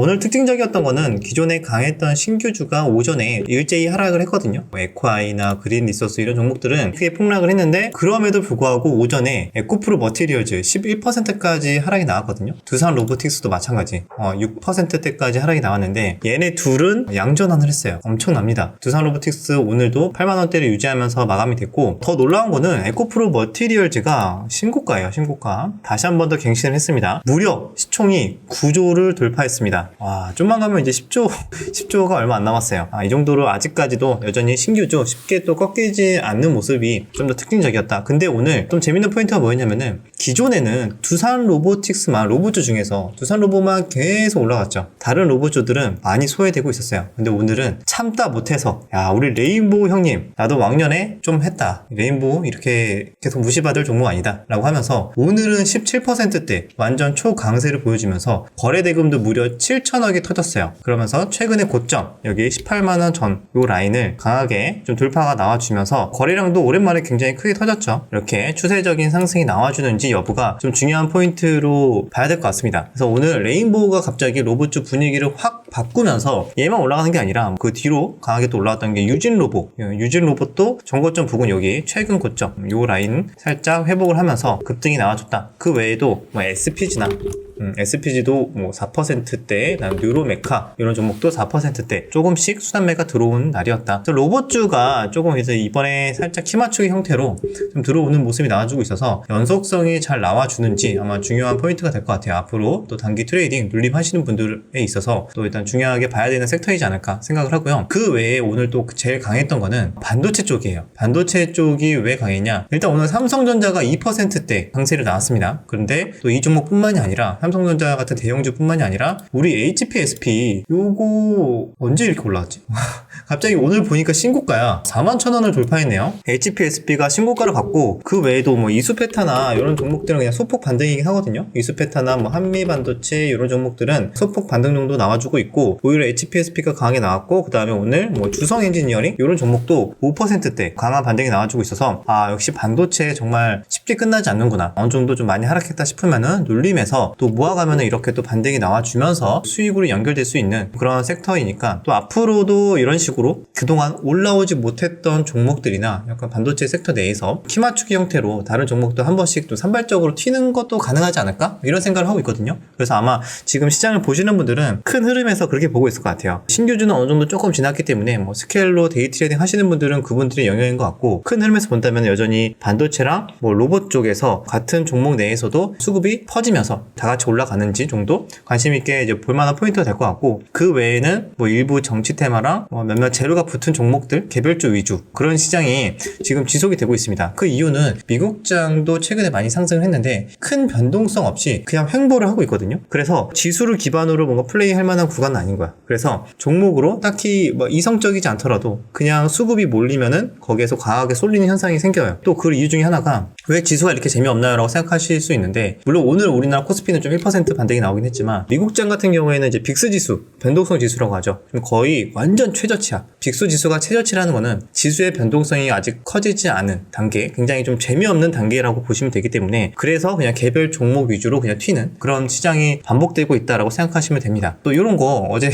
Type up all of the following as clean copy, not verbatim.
오늘 특징적이었던 거는 기존에 강했던 신규주가 오전에 일제히 하락을 했거든요. 에코아이나 그린 리소스 이런 종목들은 크게 폭락을 했는데 그럼에도 불구하고 오전에 에코프로 머티리얼즈 11%까지 하락이 나왔거든요. 두산 로보틱스도 마찬가지 6%대까지 하락이 나왔는데 얘네 둘은 양전환을 했어요. 엄청납니다. 두산 로보틱스 오늘도 8만원대를 유지하면서 마감이 됐고, 더 놀라운 거는 에코프로 머티리얼즈가 신고가예요. 신고가 다시 한 번 더 갱신을 했습니다. 무려 시총이 9조를 돌파했습니다. 와, 좀만 가면 이제 10조가 얼마 안 남았어요. 이 정도로 아직까지도 여전히 신규주 쉽게 또 꺾이지 않는 모습이 좀 더 특징적이었다. 근데 오늘 좀 재밌는 포인트가 뭐였냐면은, 기존에는 두산 로보틱스만, 로보주 중에서 두산 로보만 계속 올라갔죠. 다른 로보주들은 많이 소외되고 있었어요. 근데 오늘은 참다 못해서, 야, 우리 레인보우 형님, 나도 왕년에 좀 했다. 레인보우 이렇게 계속 무시받을 종목 아니다 라고 하면서 오늘은 17%대 완전 초강세를 보여주면서 거래대금도 무려 7천억이 터졌어요. 그러면서 최근의 고점, 여기 18만원 전 요 라인을 강하게 좀 돌파가 나와주면서 거래량도 오랜만에 굉장히 크게 터졌죠. 이렇게 추세적인 상승이 나와주는지 여부가 좀 중요한 포인트로 봐야 될 것 같습니다. 그래서 오늘 레인보우가 갑자기 로봇주 분위기를 확 바꾸면서 얘만 올라가는 게 아니라 그 뒤로 강하게 또 올라왔던 게 유진 로봇도 전고점 부근 여기 최근 고점 요 라인 살짝 회복을 하면서 급등이 나와줬다. 그 외에도 뭐 SPG나 SPG도 뭐 4%대, 뉴로메카 이런 종목도 4%대 조금씩 수단매가 들어오는 날이었다. 로봇주가 조금 이제 이번에 살짝 키맞추기 형태로 좀 들어오는 모습이 나와주고 있어서 연속성이 잘 나와주는지 아마 중요한 포인트가 될 것 같아요. 앞으로 또 단기 트레이딩 눌림하시는 분들에 있어서 또 일단 중요하게 봐야 되는 섹터이지 않을까 생각을 하고요. 그 외에 오늘 또 제일 강했던 거는 반도체 쪽이에요. 반도체 쪽이 왜 강했냐? 일단 오늘 삼성전자가 2%대 강세를 나왔습니다. 그런데 또 이 종목뿐만이 아니라 삼성전자 같은 대형주뿐만이 아니라 우리 HPSP 요거 언제 이렇게 올라왔지? 갑자기 오늘 보니까 신고가야. 41,000원을 돌파했네요. HPSP가 신고가를 갖고 그 외에도 뭐 이수페타나 이런 종목들은 그냥 소폭 반등이긴 하거든요. 이수페타나 뭐 한미반도체 이런 종목들은 소폭 반등 정도 나와주고 있고, 오히려 HPSP가 강하게 나왔고, 그 다음에 오늘 뭐 주성 엔지니어링 이런 종목도 5%대 강한 반등이 나와주고 있어서 역시 반도체 정말 쉽게 끝나지 않는구나. 어느 정도 좀 많이 하락했다 싶으면은 눌림에서 또 모아가면은 이렇게 또 반등이 나와주면서 수익으로 연결될 수 있는 그런 섹터이니까, 또 앞으로도 이런 식으로 그동안 올라오지 못했던 종목들이나 약간 반도체 섹터 내에서 키맞추기 형태로 다른 종목도 한 번씩 또 산발적으로 튀는 것도 가능하지 않을까? 이런 생각을 하고 있거든요. 그래서 아마 지금 시장을 보시는 분들은 큰 흐름에서 그렇게 보고 있을 것 같아요. 신규주는 어느 정도 조금 지났기 때문에 뭐 스케일로 데이 트레이딩 하시는 분들은 그분들의 영역인 것 같고, 큰 흐름에서 본다면 여전히 반도체랑 뭐 로봇 쪽에서 같은 종목 내에서도 수급이 퍼지면서 다 같이 올라가는지 정도 관심 있게 이제 볼만한 포인트가 될 것 같고, 그 외에는 뭐 일부 정치 테마랑 뭐 몇몇 재료가 붙은 종목들 개별주 위주 그런 시장이 지금 지속이 되고 있습니다. 그 이유는 미국장도 최근에 많이 상승을 했는데 큰 변동성 없이 그냥 횡보를 하고 있거든요. 그래서 지수를 기반으로 뭔가 플레이할 만한 구간은 아닌 거야. 그래서 종목으로 딱히 뭐 이성적이지 않더라도 그냥 수급이 몰리면은 거기에서 과하게 쏠리는 현상이 생겨요. 또 그 이유 중에 하나가, 왜 지수가 이렇게 재미없나요? 라고 생각하실 수 있는데, 물론 오늘 우리나라 코스피는 좀 1% 반등이 나오긴 했지만 미국장 같은 경우에는 이제 빅스 지수, 변동성 지수라고 하죠. 거의 완전 최저치야. 빅스 지수가 최저치라는 거는 지수의 변동성이 아직 커지지 않은 단계, 굉장히 좀 재미없는 단계라고 보시면 되기 때문에, 그래서 그냥 개별 종목 위주로 그냥 튀는 그런 시장이 반복되고 있다라고 생각하시면 됩니다. 또 이런 거 어제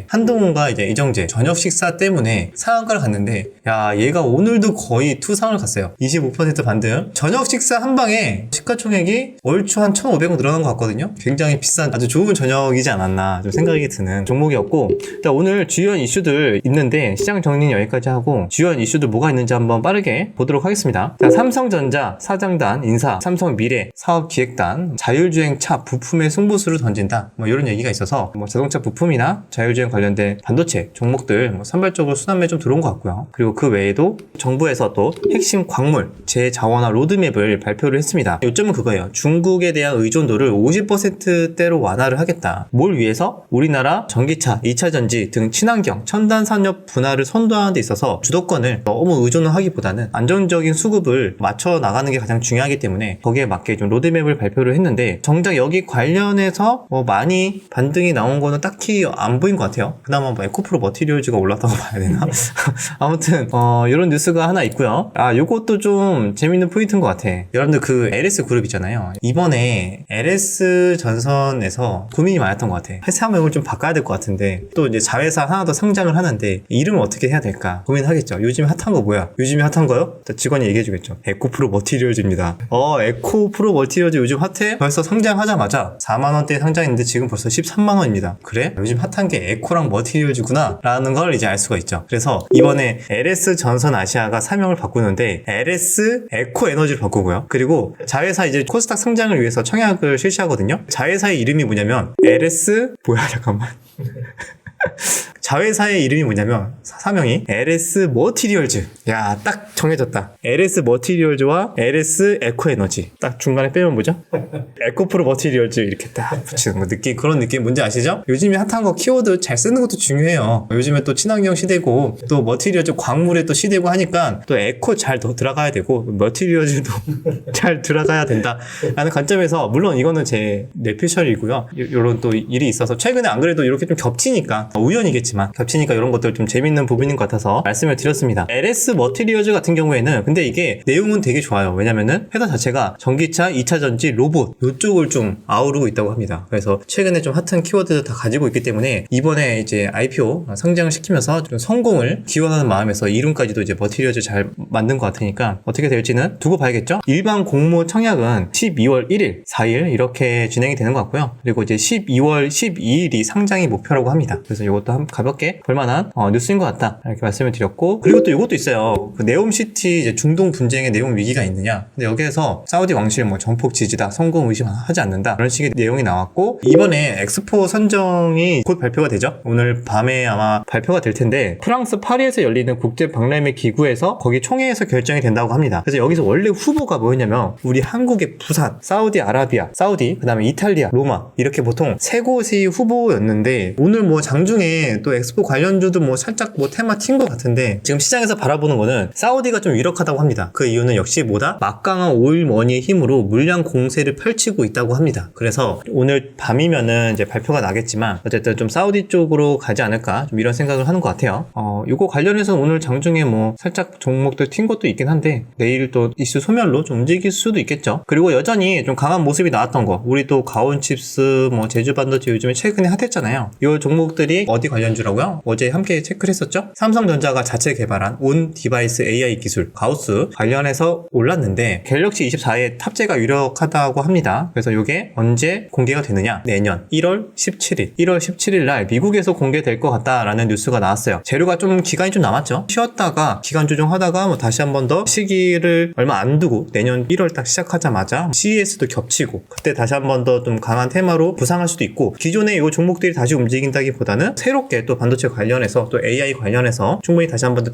한동훈과 이제 이정재 저녁 식사 때문에 상한가를 갔는데, 야, 얘가 오늘도 거의 투상을 갔어요. 25% 반등. 저녁 식사 한 방에 시가총액이 얼추 한 1,500원 늘어난 것 같거든요. 굉장히 비싼 아주 좋은 저녁이지 않았나 좀 생각이 드는 종목이었고, 일단 오늘 주요한 이슈들 있는데 시장 정리는 여기까지 하고, 주요한 이슈들 뭐가 있는지 한번 빠르게 보도록 하겠습니다. 자, 삼성전자 사장단 인사, 삼성미래 사업기획단, 자율주행차 부품의 승부수를 던진다, 뭐 이런 얘기가 있어서 뭐 자동차 부품이나 자율주행 관련된 반도체 종목들 뭐 산발적으로 순환매 좀 들어온 것 같고요. 그리고 그 외에도 정부에서 또 핵심 광물 재자원화 로드맵을 발표를 했습니다. 요점은 그거예요. 중국에 대한 의존도를 50%대로 완화를 하겠다. 뭘 위해서? 우리나라 따라 전기차, 2차 전지 등 친환경, 첨단 산업 분야를 선도하는 데 있어서 주도권을 너무 의존을 하기보다는 안정적인 수급을 맞춰 나가는 게 가장 중요하기 때문에 거기에 맞게 좀 로드맵을 발표를 했는데 정작 여기 관련해서 많이 반등이 나온 거는 딱히 안 보인 것 같아요. 그나마 에코프로 머티리얼즈가 올랐다고 봐야 되나? 아무튼 이런 뉴스가 하나 있고요. 요것도 좀 재밌는 포인트인 것 같아. 여러분들 그 LS 그룹 있잖아요. 이번에 LS 전선에서 고민이 많았던 것 같아. 회사명을 좀 바꿔야 될 것 같은데 또 이제 자회사 하나 더 상장을 하는데 이름을 어떻게 해야 될까 고민하겠죠. 요즘에 핫한 거 뭐야? 요즘에 핫한 거요? 직원이 얘기해 주겠죠. 에코프로 머티리얼즈입니다. 에코프로 머티리얼즈 요즘 핫해? 벌써 상장하자마자 4만원대에 상장했는데 지금 벌써 13만원입니다. 그래? 요즘 핫한 게 에코랑 머티리얼즈구나 라는 걸 이제 알 수가 있죠. 그래서 이번에 LS 전선 아시아가 사명을 바꾸는데 LS 에코 에너지를 바꾸고요. 그리고 자회사 이제 코스닥 상장을 위해서 청약을 실시하거든요. 자회사의 이름이 뭐냐면 LS 잠깐만 자회사의 이름이 뭐냐면 사명이 LS 머티리얼즈. 야, 딱 정해졌다. LS 머티리얼즈와 LS 에코에너지. 딱 중간에 빼면 뭐죠? 에코프로 머티리얼즈 이렇게 딱 붙이는 거 느낌. 그런 느낌 뭔지 아시죠? 요즘에 핫한 거 키워드 잘 쓰는 것도 중요해요. 요즘에 또 친환경 시대고 또 머티리얼즈 광물의 또 시대고 하니까 또 에코 잘 더 들어가야 되고 머티리얼즈도 잘 들어가야 된다 라는 관점에서 물론 이거는 제 뇌피셜이고요. 요런 또 일이 있어서 최근에 안 그래도 이렇게 좀 겹치니까 우연이겠지만 겹치니까 이런 것들 좀 재밌는 부분인 것 같아서 말씀을 드렸습니다. LS 머티리얼즈 같은 경우에는 근데 이게 내용은 되게 좋아요. 왜냐면은 회사 자체가 전기차, 2차 전지, 로봇 이쪽을 좀 아우르고 있다고 합니다. 그래서 최근에 좀 핫한 키워드를 다 가지고 있기 때문에 이번에 이제 IPO 상장을 시키면서 좀 성공을 기원하는 마음에서 이름까지도 이제 머티리얼즈 잘 만든 것 같으니까 어떻게 될지는 두고 봐야겠죠? 일반 공모 청약은 12월 1일, 4일 이렇게 진행이 되는 것 같고요. 그리고 이제 12월 12일이 상장이 목표라고 합니다. 그래서 이것도 한번 가볍게 볼만한 뉴스인 것 같다 이렇게 말씀을 드렸고 그리고 또 이것도 있어요. 그 네옴시티 이제 중동 분쟁의 네옴 위기가 있느냐 근데 여기에서 사우디 왕실 전폭 지지다 성공 의심하지 않는다 그런 식의 내용이 나왔고 이번에 엑스포 선정이 곧 발표가 되죠. 오늘 밤에 아마 발표가 될 텐데 프랑스 파리에서 열리는 국제 박람회 기구에서 거기 총회에서 결정이 된다고 합니다. 그래서 여기서 원래 후보가 뭐였냐면 우리 한국의 부산, 사우디아라비아, 사우디, 그 다음에 이탈리아, 로마 이렇게 보통 세 곳이 후보였는데 오늘 장중에 또 엑스포 관련주도 살짝 테마 튄 것 같은데 지금 시장에서 바라보는 거는 사우디가 좀 유력하다고 합니다. 그 이유는 역시 막강한 오일 머니의 힘으로 물량 공세를 펼치고 있다고 합니다. 그래서 오늘 밤이면은 이제 발표가 나겠지만 어쨌든 좀 사우디 쪽으로 가지 않을까 좀 이런 생각을 하는 것 같아요. 요거 관련해서 오늘 장중에 살짝 종목들 튄 것도 있긴 한데 내일 또 이슈 소멸로 좀 움직일 수도 있겠죠. 그리고 여전히 좀 강한 모습이 나왔던 거 우리 또 가온칩스 제주반도체 요즘에 최근에 핫했잖아요. 이 종목들이 어디 관련주라고요? 어제 함께 체크를 했었죠? 삼성전자가 자체 개발한 온 디바이스 AI 기술 가우스 관련해서 올랐는데 갤럭시 24에 탑재가 유력하다고 합니다. 그래서 이게 언제 공개가 되느냐? 내년 1월 17일 날 미국에서 공개될 것 같다라는 뉴스가 나왔어요. 재료가 좀 기간이 좀 남았죠? 쉬었다가 기간 조정하다가 다시 한 번 더 시기를 얼마 안 두고 내년 1월 딱 시작하자마자 CES도 겹치고 그때 다시 한 번 더 좀 강한 테마로 부상할 수도 있고 기존의 이 종목들이 다시 움직인다기보다는 새롭게 또 반도체 관련해서 또 AI 관련해서 충분히 다시 한 번 더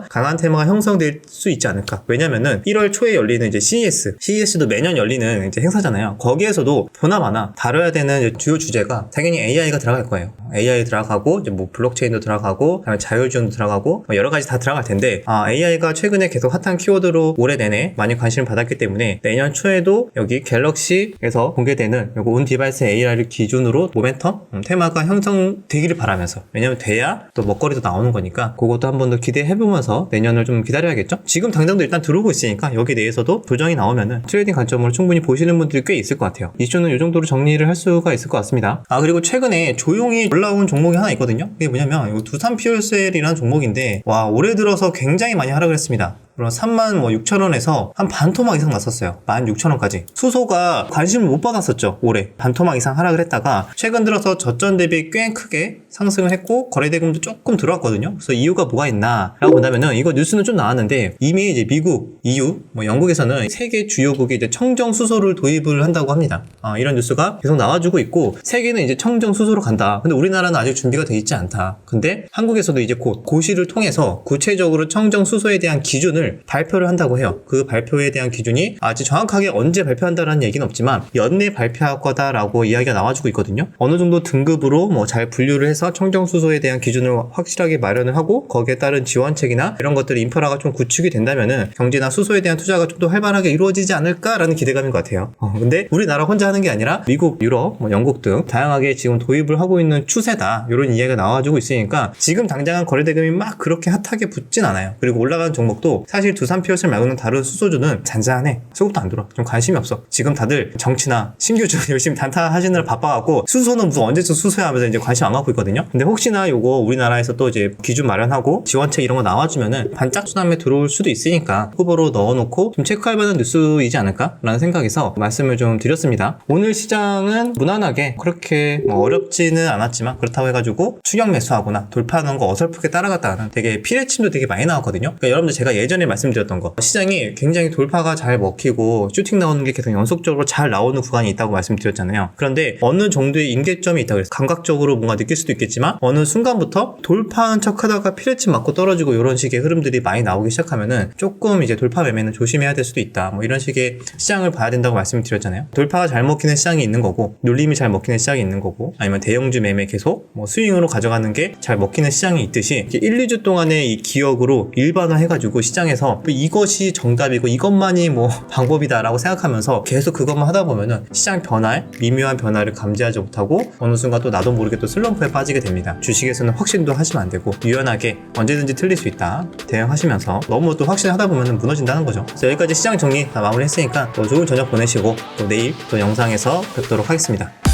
강한 테마가 형성될 수 있지 않을까. 왜냐면은 1월 초에 열리는 이제 CES도 매년 열리는 이제 행사잖아요. 거기에서도 보나마나 다뤄야 되는 주요 주제가 당연히 AI가 들어갈 거예요. AI 들어가고 이제 블록체인도 들어가고 그다음에 자율주행도 들어가고 여러 가지 다 들어갈 텐데 AI가 최근에 계속 핫한 키워드로 올해 내내 많이 관심을 받았기 때문에 내년 초에도 여기 갤럭시에서 공개되는 요거 온 디바이스 AI를 기준으로 모멘텀 테마가 형성되기를 바라면서 왜냐면 돼야 또 먹거리도 나오는 거니까 그것도 한 번 더 기대해보면서 내년을 좀 기다려야겠죠. 지금 당장도 일단 들어오고 있으니까 여기 내에서도 조정이 나오면은 트레이딩 관점으로 충분히 보시는 분들이 꽤 있을 것 같아요. 이슈는 이 정도로 정리를 할 수가 있을 것 같습니다. 그리고 최근에 조용히 올라온 종목이 하나 있거든요. 그게 뭐냐면 이거 두산 퓨얼셀이라는 종목인데 올해 들어서 굉장히 많이 하락을 했습니다. 그럼 36,000원에서 한 반토막 이상 났었어요. 16,000원까지. 수소가 관심을 못 받았었죠. 올해. 반토막 이상 하락을 했다가 최근 들어서 저점 대비 꽤 크게 상승을 했고 거래대금도 조금 들어왔거든요. 그래서 이유가 뭐가 있나 라고 본다면은 이거 뉴스는 좀 나왔는데 이미 이제 미국, EU, 영국에서는 세계 주요국이 이제 청정 수소를 도입을 한다고 합니다. 이런 뉴스가 계속 나와주고 있고 세계는 이제 청정 수소로 간다. 근데 우리나라는 아직 준비가 돼 있지 않다. 근데 한국에서도 이제 곧 고시를 통해서 구체적으로 청정 수소에 대한 기준을 기준을 발표를 한다고 해요. 그 발표에 대한 기준이 아직 정확하게 언제 발표한다는 얘기는 없지만 연내 발표할 거다라고 이야기가 나와주고 있거든요. 어느 정도 등급으로 뭐 잘 분류를 해서 청정수소에 대한 기준을 확실하게 마련을 하고 거기에 따른 지원책이나 이런 것들이 인프라가 좀 구축이 된다면은 경제나 수소에 대한 투자가 좀 더 활발하게 이루어지지 않을까라는 기대감인 것 같아요. 근데 우리나라 혼자 하는 게 아니라 미국, 유럽, 뭐 영국 등 다양하게 지금 도입을 하고 있는 추세다 이런 이야기가 나와주고 있으니까 지금 당장은 거래대금이 막 그렇게 핫하게 붙진 않아요. 그리고 올라가는 종목도 사실 두산 피어슬 말고는 다른 수소주는 잔잔해. 수급도 안 들어. 좀 관심이 없어. 지금 다들 정치나 신규주 열심히 단타하시느라 바빠갖고 수소는 무슨 언제쯤 수소야 하면서 이제 관심 안 갖고 있거든요. 근데 혹시나 요거 우리나라에서 또 이제 기준 마련하고 지원책 이런 거 나와주면은 반짝 수남에 들어올 수도 있으니까 후보로 넣어놓고 좀 체크할 만한 뉴스이지 않을까라는 생각에서 말씀을 좀 드렸습니다. 오늘 시장은 무난하게 그렇게 뭐 어렵지는 않았지만 그렇다고 해가지고 추격 매수하거나 돌파하는 거 어설프게 따라갔다가는 되게 피레침도 되게 많이 나왔거든요. 그러니까 여러분들 제가 예전에 말씀드렸던 거 시장이 굉장히 돌파가 잘 먹히고 슈팅 나오는 게 계속 연속적으로 잘 나오는 구간이 있다고 말씀드렸잖아요. 그런데 어느 정도의 임계점이 있다고 해서 감각적으로 뭔가 느낄 수도 있겠지만 어느 순간부터 돌파하는 척 하다가 피레침 맞고 떨어지고 이런 식의 흐름들이 많이 나오기 시작하면은 조금 이제 돌파 매매는 조심해야 될 수도 있다. 뭐 이런 식의 시장을 봐야 된다고 말씀드렸잖아요. 돌파가 잘 먹히는 시장이 있는 거고 눌림이 잘 먹히는 시장이 있는 거고 아니면 대형주 매매 계속 뭐 스윙으로 가져가는 게 잘 먹히는 시장이 있듯이 1, 2주 동안의 이 기억으로 일반화해가지고 시장에서 이것이 정답이고 이것만이 뭐 방법이다라고 생각하면서 계속 그것만 하다 보면은 시장 변화에 미묘한 변화를 감지하지 못하고 어느 순간 또 나도 모르게 또 슬럼프에 빠지게 됩니다. 주식에서는 확신도 하시면 안 되고 유연하게 언제든지 틀릴 수 있다 대응하시면서 너무 또 확신하다 보면 무너진다는 거죠. 그래서 여기까지 시장 정리 다 마무리했으니까 또 좋은 저녁 보내시고 또 내일 또 영상에서 뵙도록 하겠습니다.